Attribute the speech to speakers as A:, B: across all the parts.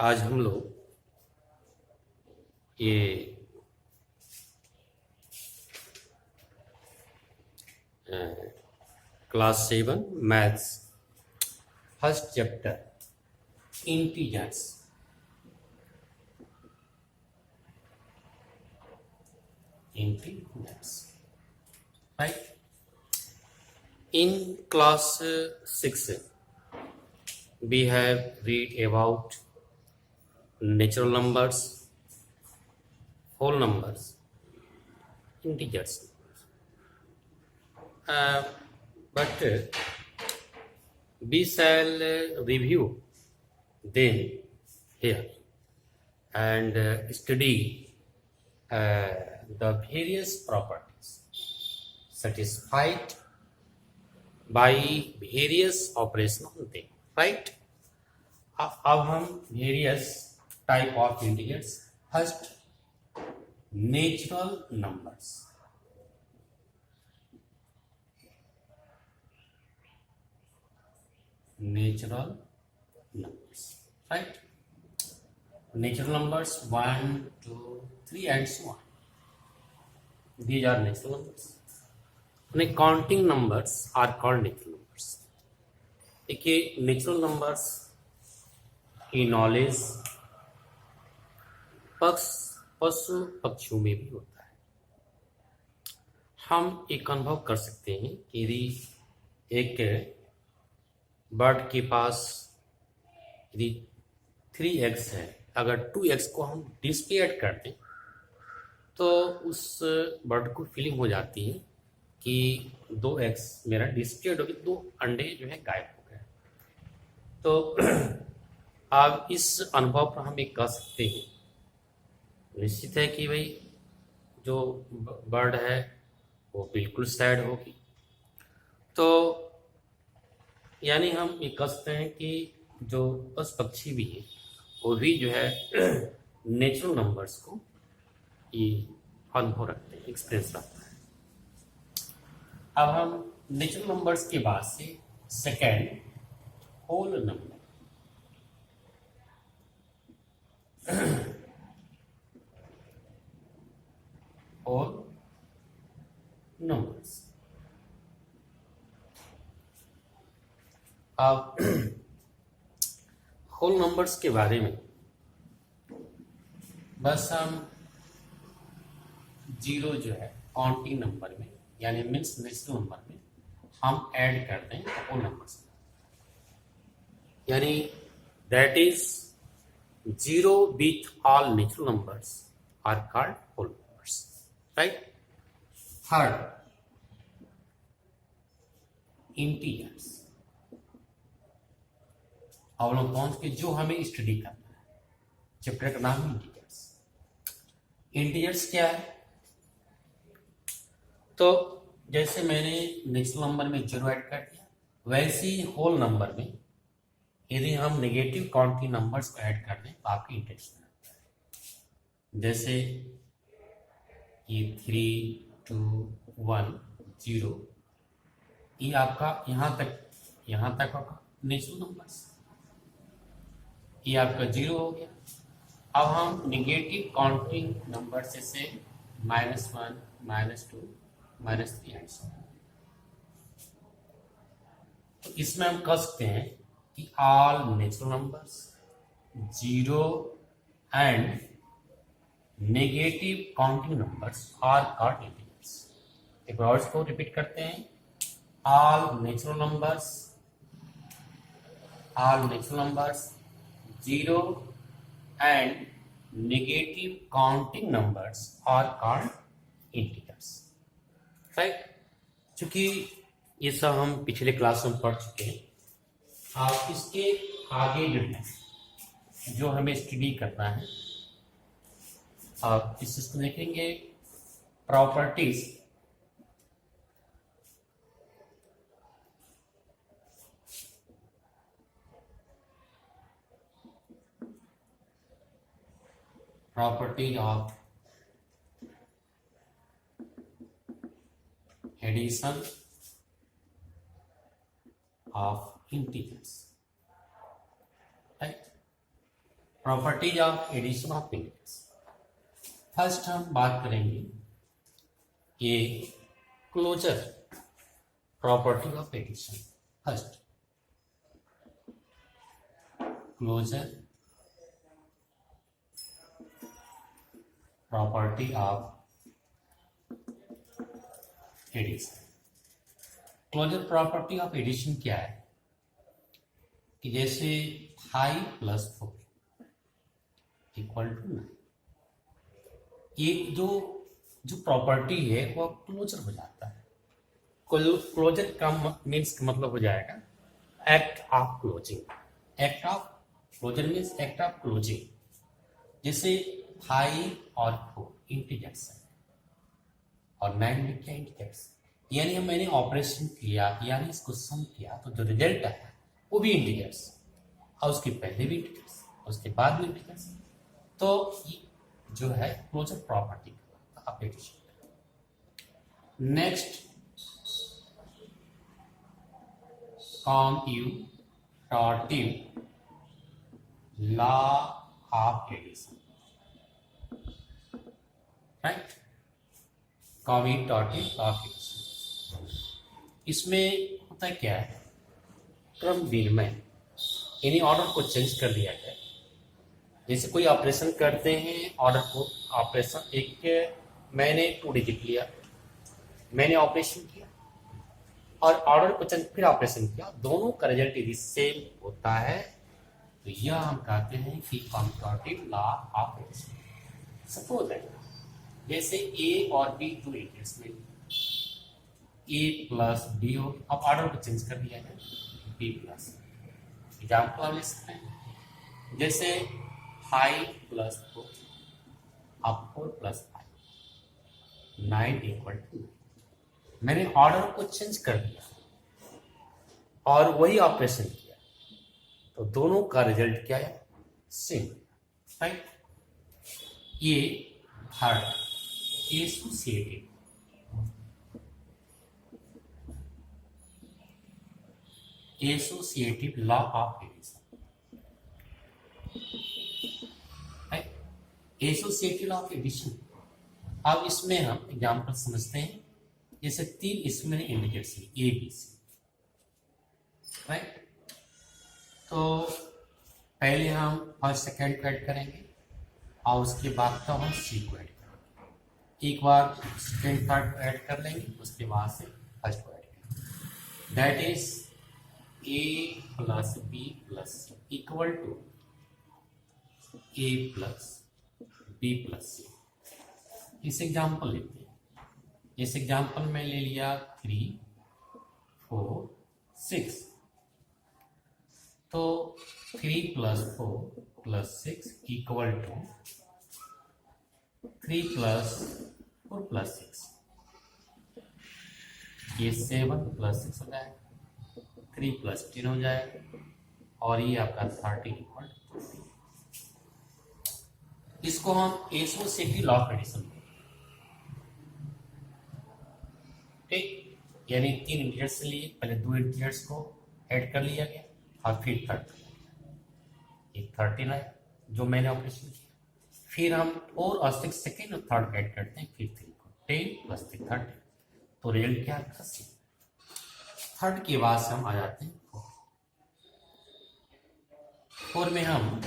A: आज हम लोग ये class 7 maths first chapter integers right. In class 6 we have read about natural numbers, whole numbers, integers. But we shall review them here and study the various properties satisfied by various operation on them, right? अब हम various type of integers. First, natural numbers. Natural numbers, right? Natural numbers 1, 2, 3 and so on. These are natural numbers. And counting numbers are called natural numbers. देखिए natural numbers की knowledge पशु पक्षियों में भी होता है। हम एक अनुभव कर सकते हैं कि यदि एक बर्ड के पास यदि 3x है, अगर 2x को हम डिस्पेड कर दें तो उस बर्ड को फीलिंग हो जाती है कि 2x मेरा डिस्पेड हो गया, 2 अंडे जो है गायब हो गए। तो अब इस अनुभव पर हम एक कह सकते हैं, निश्चित है कि भाई जो बर्ड है वो बिल्कुल सैड होगी। तो यानी हम ये कह सकते हैं कि जो पशु पक्षी भी है वो भी जो है नेचुरल नंबर्स को ये अनुभव रखते हैं, एक्सपीरियंस रखते हैं। अब हम नेचुरल नंबर्स के बाद से second whole number, whole numbers. अब होल नंबर्स के बारे में बस हम जीरो जो है काउंटिंग नंबर में यानी मीन्स नेचुरल नंबर में हम ऐड कर दें होल नंबर्स, यानी that is zero with all natural numbers are called whole numbers, right. Third, integers. अवलोकन के जो हमें स्टडी करना है, चैप्टर का नाम इंटीजर्स। इंटीजर्स क्या है? तो जैसे मैंने नेचुरल नंबर में 0 ऐड कर दिया, वैसे ही होल नंबर में यदि हम नेगेटिव काउंटिंग नंबर्स को ऐड कर दें तो आपकी इंटीजर्स में आता है। जैसे ये 3, 2, 1, 0, ये आपका यहाँ तक होगा नेचुरल नंबर्स, ये आपका 0 हो गया। अब हम नेगेटिव काउंटिंग नंबर से -1, -2, -3 एंड सो ऑन। तो इसमें हम कह सकते हैं कि all natural numbers 0 and negative counting numbers are called integers. एक बार इसको रिपीट करते हैं, all natural numbers 0 and negative counting numbers are called integers, right? चूंकि ये सब हम पिछले क्लास में पढ़ चुके हैं, आप इसके आगे जो है जो हमें स्टडी करना है, आप इसको देखेंगे properties of addition of integers, right? Properties of addition of integers. First हम बात करेंगे ये closure property of addition. First closure property of addition. Closure property of addition क्या है कि जैसे 5 + 4 = 9, ये जो प्रॉपर्टी है वो क्लोजर हो जाता है। क्लोजर का मीन्स मतलब हो जाएगा act of closing. Act of closure means act of closing. जैसे 5 और 4 इंटीजर्स है और 9 भी क्या इंटीजर्स, यानी मैंने ऑपरेशन किया यानी इसको सम किया तो जो रिजल्ट आया वो भी इंटीजर्स और उसके पहले भी इंटीजर्स उसके बाद भी इंटीजर्स। तो जो है closure property of addition. Next commutative law of addition, right. Commutative law of addition, इसमें होता है क्या है, क्रम विनिमय, यानी ऑर्डर को चेंज कर दिया गया। जैसे कोई ऑपरेशन करते हैं, ऑर्डर को ऑपरेशन एक मैंने 2 डिजिट लिया, मैंने ऑपरेशन किया और ऑर्डर को चेंज फिर ऑपरेशन किया, दोनों का रिजल्ट यदि सेम होता है तो यह हम कहते हैं कि commutative law of addition. Suppose है जैसे ए और बी 2 इंटीजर्स में ए प्लस बी हो, अब ऑर्डर को चेंज कर दिया है बी प्लस। एग्जाम्पल हम ले सकते हैं जैसे 5 + 4 अब 4 + 5 9 = 9। मैंने ऑर्डर को चेंज कर दिया और वही ऑपरेशन किया तो दोनों का रिजल्ट क्या है, सेम, राइट। ये third associative associative law of addition. Associative law of addition, अब इसमें हम एग्जांपल समझते हैं। जैसे 3 इसमें इंडिकेट्स है ए बी सी, राइट। तो पहले हम फर्स्ट सेकेंड को ऐड करेंगे और उसके बाद तो हम सी को ऐड करेंगे। एक बार सेकेंड थर्ड को ऐड कर लेंगे, उसके बाद से फर्स्ट को ऐड करेंगे। That is a + b + c = a + b + c। इस एग्जाम्पल लेते हैं। इस एग्जाम्पल में ले लिया 3 4 6, तो 3 + 4 + 6 = 3 + 4 + 6, ये 7 + 6 हो जाएगा, 3 + 10 हो जाएगा और ये आपका 13 = 20। इसको हम एसोसिएटिव लॉ ऑफ एडिशन, ठीक, यानी 3 इंटीजर्स से लिए, पहले 2 इंटीजर्स को ऐड कर लिया गया और फिर थर्ड ये 13 है जो मैंने ऑपरेशन किया। फिर हम 4 और 6 सेकेंड और थर्ड ऐड करते हैं, फिर 3 को 10 + 3 30, तो रिजल्ट क्या है, 80। थर्ड के बाद से हम आ जाते हैं 4 में हम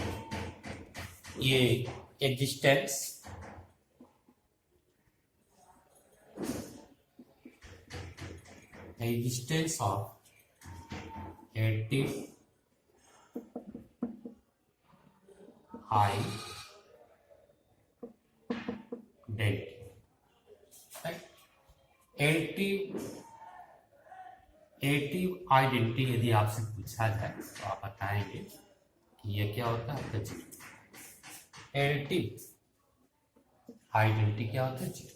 A: ये existence of additive high density, right. Additive identity यदि आपसे पूछा जाए तो आप बताएंगे कि ये क्या होता है, जीरो। एडिटिव आइडेंटिटी क्या होता है, जीरो।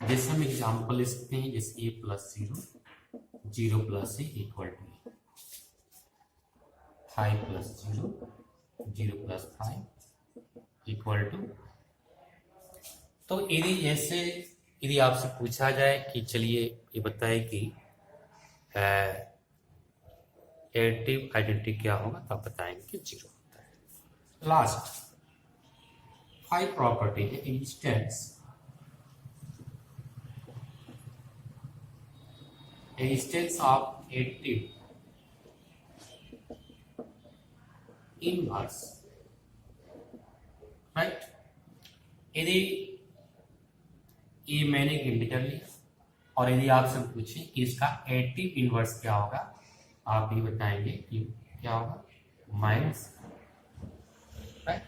A: जैसे हम एग्जाम्पल ले सकते हैं, जैसे a + 0 0 + a = 5 + 0 0 + 5 = तो यदि आपसे पूछा जाए कि चलिए ये बताए कि एडिटिव आइडेंटिटी क्या होगा, तो आप बताएंगे कि जीरो होता है। लास्ट 5 प्रॉपर्टी है existence of additive inverse, right. यदि ये मैंने एक इंटीजर लिया और यदि आपसे पूछे कि इसका एडिटिव इनवर्स क्या होगा, आप ये बताएंगे कि क्या होगा, माइनस, राइट।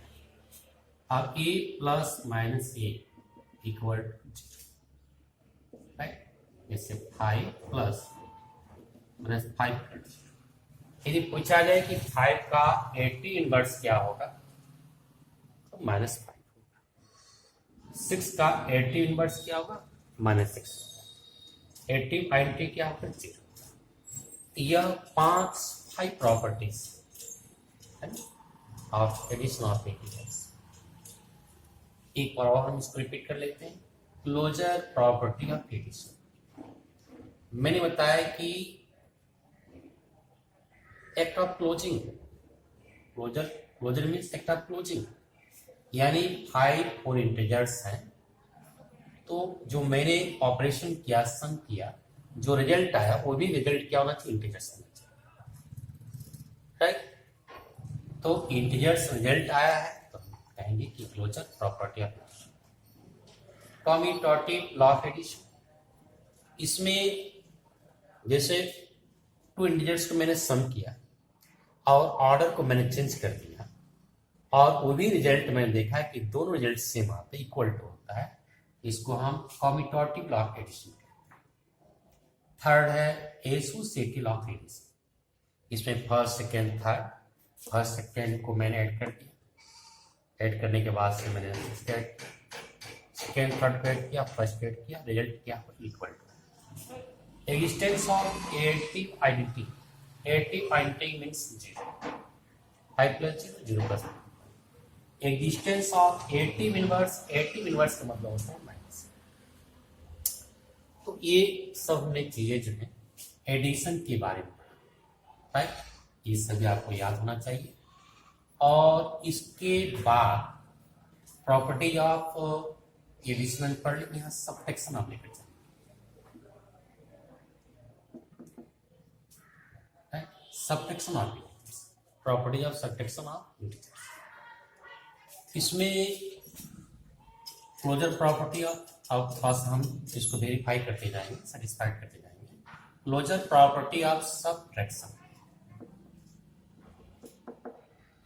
A: अब a plus minus A equal to, right. जैसे 5 प्लस माइनस 5, यदि पूछा जाए कि 5 का एडिटिव इनवर्स क्या होगा तो -5 होगा। 6 का एडिटिव इनवर्स क्या होगा, -6। एडिटिव आइडेंटिटी क्या होगा, 0। यह 5 properties of addition of integers. एक बार और हम इसको रिपीट कर लेते हैं। क्लोजर प्रॉपर्टी ऑफ एडिशन, मैंने बताया कि act of closing, closure means act of closing, यानी 5 और इंटीजर्स हैं, तो जो मैंने ऑपरेशन किया, सम किया, जो रिजल्ट आया वो भी रिजल्ट क्या होना चाहिए, इंटीजर्स होना चाहिए, राइट। तो इंटीजर्स रिजल्ट आया है तो हम कहेंगे कि closure property of addition. Commutative law of addition, इसमें जैसे 2 इंटीजर्स को मैंने सम किया और ऑर्डर को मैंने चेंज कर दिया और वो भी रिजल्ट मैंने देखा है कि दोनों रिजल्ट सेम आते हैं, इक्वल टू होता है, इसको हम कम्यूटेटिव लॉ ऑफ एडिशन कहते हैं। थर्ड है एसोसिएटिव लॉ ऑफ एडिशन, इसमें first second third, first second को मैंने ऐड कर दिया, ऐड करने के बाद से मैंने सेकेंड थर्ड को ऐड किया, फर्स्ट को ऐड किया, रिजल्ट क्या हो, equal to. Existence of additive identity. Additive identity means 0. 5 plus 0, 0 plus 1. Existence of additive inverse. Additive inverse का मतलब होता है माइनस। तो ये सब हमने चीजें जो है एडिशन के बारे में, राइट, ये सभी आपको याद होना चाहिए। और इसके बाद प्रॉपर्टी ऑफ एडिशन पढ़ लेंगे, यहाँ सबट्रैक्शन आप लेकर चलेंगे। Subtraction of integers, property of subtraction of integers. इसमें क्लोजर प्रॉपर्टी ऑफ फर्स्ट हम इसको वेरीफाई करते जाएंगे, सेटिस्फाइड करते जाएंगे। Closure property of subtraction,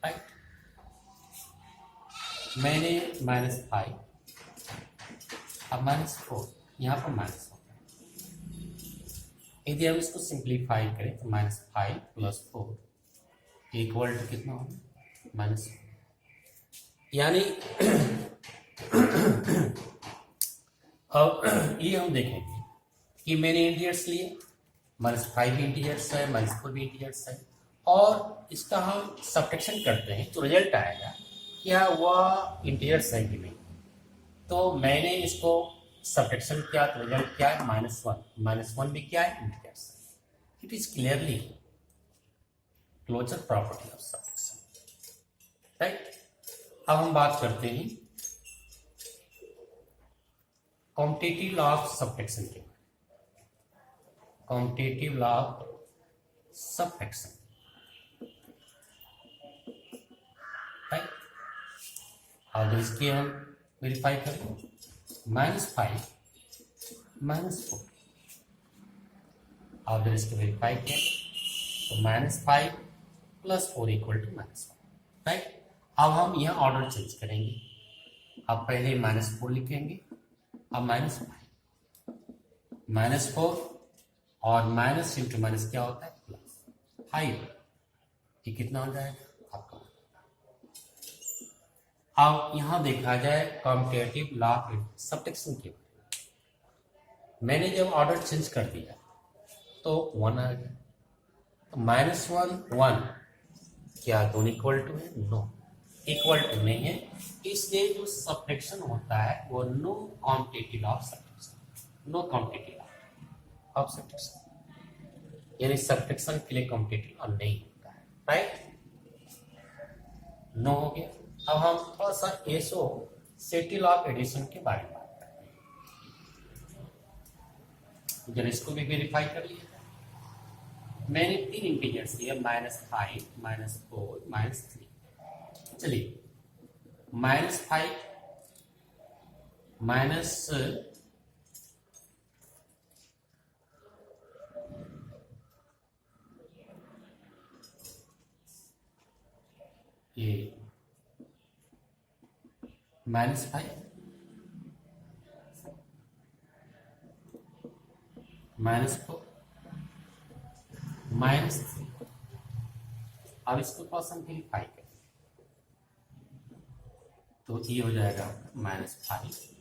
A: right. मैंने -5 अब -4, यहाँ पर माइनस, यदि हम इसको सिंप्लीफाई करें तो -5 प्लस 4 इक्वल टू कितना होगा, -4। यानी अब ये हम देखेंगे कि मैंने इंटीजर्स लिए, -5 भी इंटीजर्स है, -4 भी इंटीजर्स है, और इसका हम सबट्रैक्शन करते हैं तो रिजल्ट आएगा क्या वह इंटीजर्स है कि नहीं। तो मैंने इसको सबट्रैक्शन किया तो रिजल्ट क्या है, -1। -1 भी क्या है, integers. It is clearly closure property of subtraction, right. अब हम बात करते हैं कॉम्पिटिटिव लॉ ऑफ सबट्रैक्शन के, competitive law of subtraction, right. और इसके हम वेरीफाई करें, -5 -4, और इसको वेरीफाई किया तो -5 प्लस 4 इक्वल टू -1, राइट। अब हम यहाँ ऑर्डर चेंज करेंगे, अब पहले -4 लिखेंगे, अब -5, -4 और माइनस इंटू माइनस क्या होता है, प्लस 5, ये कितना हो जाएगा आपका। अब यहां देखा जाए कॉम्पिटिटिव लॉ ऑफ सबट्रैक्शन के, मैंने जब ऑर्डर चेंज कर दिया तो 1 आ गया, तो -1 1 क्या दोनों इक्वल टू है, नो, इक्वल टू नहीं है, इसलिए जो सबट्रैक्शन होता है वो no competitive of subtraction, no competitive of subtraction, यानी सबट्रैक्शन के लिए कॉम्पिटिटिव और नहीं होता है, राइट। नो हो गया। अब हम थोड़ा सा एसोसिएटिव ऑफ एडिशन के बारे में बात करते हैं। जरा इसको भी वेरीफाई कर लिया। मैंने 3 इंटीजर्स लिए, -5, -4, -3। चलिए, -5 माइनस ये -5 -4 -3। अब इसको थोड़ा सिंप्लीफाई करें तो ये हो जाएगा -5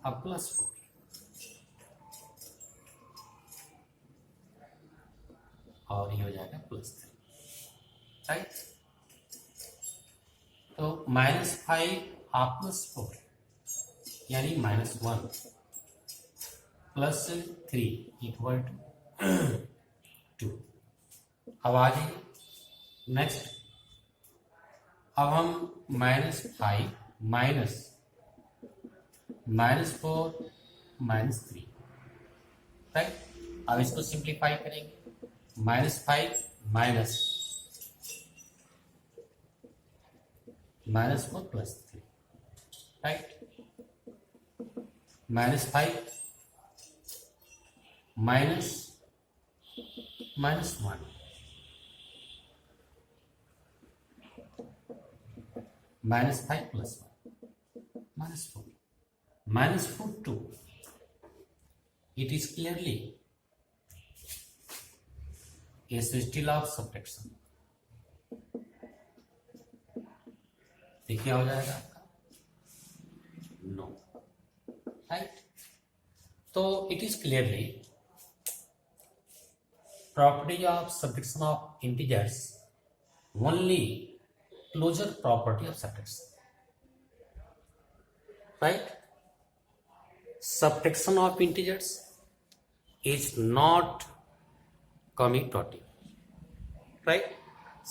A: अब +4 और ये हो जाएगा +3, राइट। तो -5 आप +4 यानी -1 +3 इक्वल टू 2। अब आ जाइए नेक्स्ट। अब हम -5 -4 -3, राइट। अब इसको सिंप्लीफाई करेंगे। -5 -4 +3, right. -5 -1 -5 +1 -4 -4 2। It is clearly a system of subtraction। क्या हो जाएगा आपका? No, right. तो it is clearly property of subtraction of integers only closure property of subtraction, right? Subtraction of integers is not commutative, right?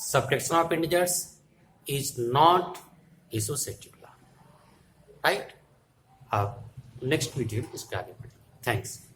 A: Subtraction of integers is not associative law, right? अब next video इसके आगे बढ़ेंगे। Thanks.